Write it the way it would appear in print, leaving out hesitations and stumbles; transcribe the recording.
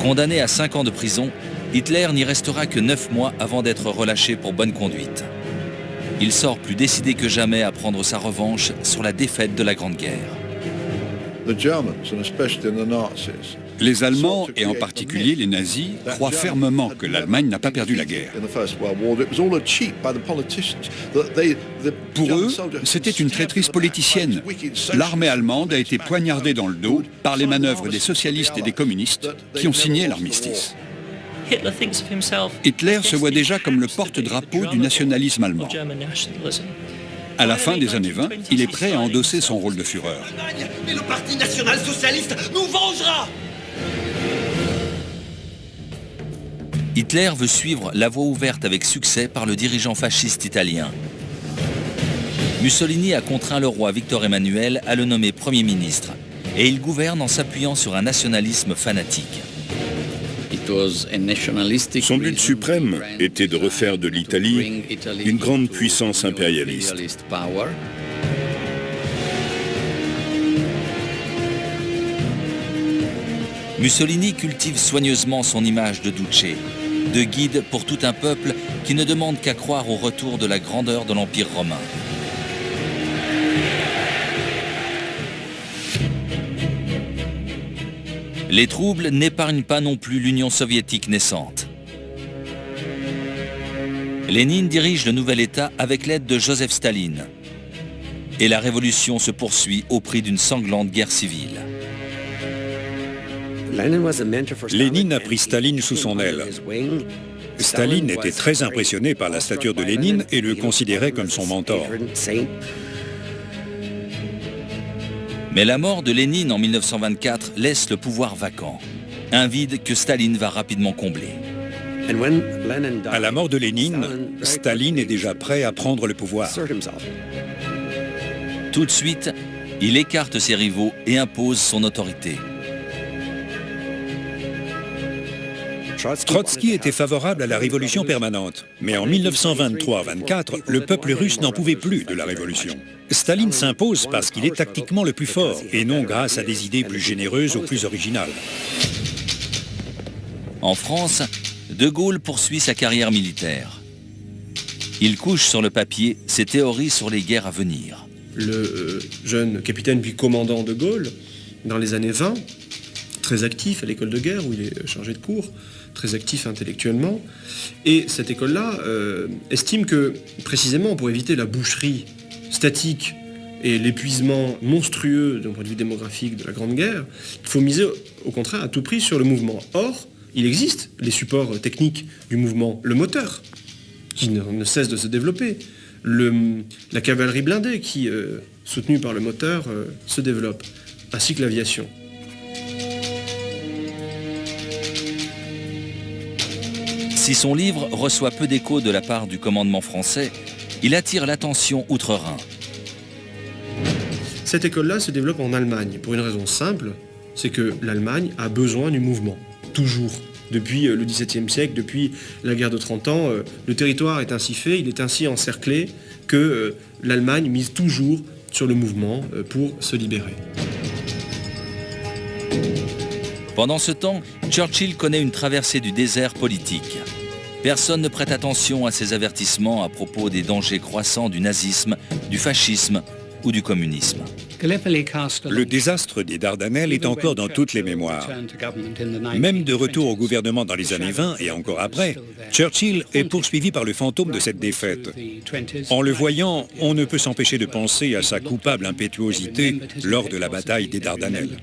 Condamné à 5 ans de prison, Hitler n'y restera que 9 mois avant d'être relâché pour bonne conduite. Il sort plus décidé que jamais à prendre sa revanche sur la défaite de la Grande Guerre. Les Allemands, et en particulier les nazis, croient fermement que l'Allemagne n'a pas perdu la guerre. Pour eux, c'était une traîtrise politicienne. L'armée allemande a été poignardée dans le dos par les manœuvres des socialistes et des communistes qui ont signé l'armistice. Hitler se voit déjà comme le porte-drapeau du nationalisme allemand. À la fin des années 20, il est prêt à endosser son rôle de Führer. Mais le Parti national-socialiste nous vengera! Hitler veut suivre la voie ouverte avec succès par le dirigeant fasciste italien. Mussolini a contraint le roi Victor Emmanuel à le nommer Premier ministre, et il gouverne en s'appuyant sur un nationalisme fanatique. Son but suprême était de refaire de l'Italie une grande puissance impérialiste. Mussolini cultive soigneusement son image de duce, de guide pour tout un peuple qui ne demande qu'à croire au retour de la grandeur de l'Empire romain. Les troubles n'épargnent pas non plus l'Union soviétique naissante. Lénine dirige le nouvel État avec l'aide de Joseph Staline. Et la révolution se poursuit au prix d'une sanglante guerre civile. Lénine a pris Staline sous son aile. Staline était très impressionné par la stature de Lénine et le considérait comme son mentor. Mais la mort de Lénine en 1924 laisse le pouvoir vacant. Un vide que Staline va rapidement combler. À la mort de Lénine, Staline est déjà prêt à prendre le pouvoir. Tout de suite, il écarte ses rivaux et impose son autorité. Trotsky était favorable à la révolution permanente, mais en 1923-24, le peuple russe n'en pouvait plus de la révolution. Staline s'impose parce qu'il est tactiquement le plus fort, et non grâce à des idées plus généreuses ou plus originales. En France, De Gaulle poursuit sa carrière militaire. Il couche sur le papier ses théories sur les guerres à venir. Le jeune capitaine puis commandant De Gaulle, dans les années 20, très actif à l'école de guerre où il est chargé de cours, très actif intellectuellement. Et cette école-là estime que, précisément pour éviter la boucherie statique et l'épuisement monstrueux d'un point de vue démographique de la Grande Guerre, il faut miser au contraire à tout prix sur le mouvement. Or, il existe les supports techniques du mouvement, le moteur, qui ne cesse de se développer, la cavalerie blindée qui, soutenue par le moteur, se développe, ainsi que l'aviation. Si son livre reçoit peu d'écho de la part du commandement français, il attire l'attention outre-Rhin. Cette école-là se développe en Allemagne, pour une raison simple, c'est que l'Allemagne a besoin du mouvement, toujours. Depuis le XVIIe siècle, depuis la guerre de 30 ans, le territoire est ainsi fait, il est ainsi encerclé que l'Allemagne mise toujours sur le mouvement pour se libérer. Pendant ce temps, Churchill connaît une traversée du désert politique. Personne ne prête attention à ses avertissements à propos des dangers croissants du nazisme, du fascisme ou du communisme. Le désastre des Dardanelles est encore dans toutes les mémoires. Même de retour au gouvernement dans les années 20 et encore après, Churchill est poursuivi par le fantôme de cette défaite. En le voyant, on ne peut s'empêcher de penser à sa coupable impétuosité lors de la bataille des Dardanelles.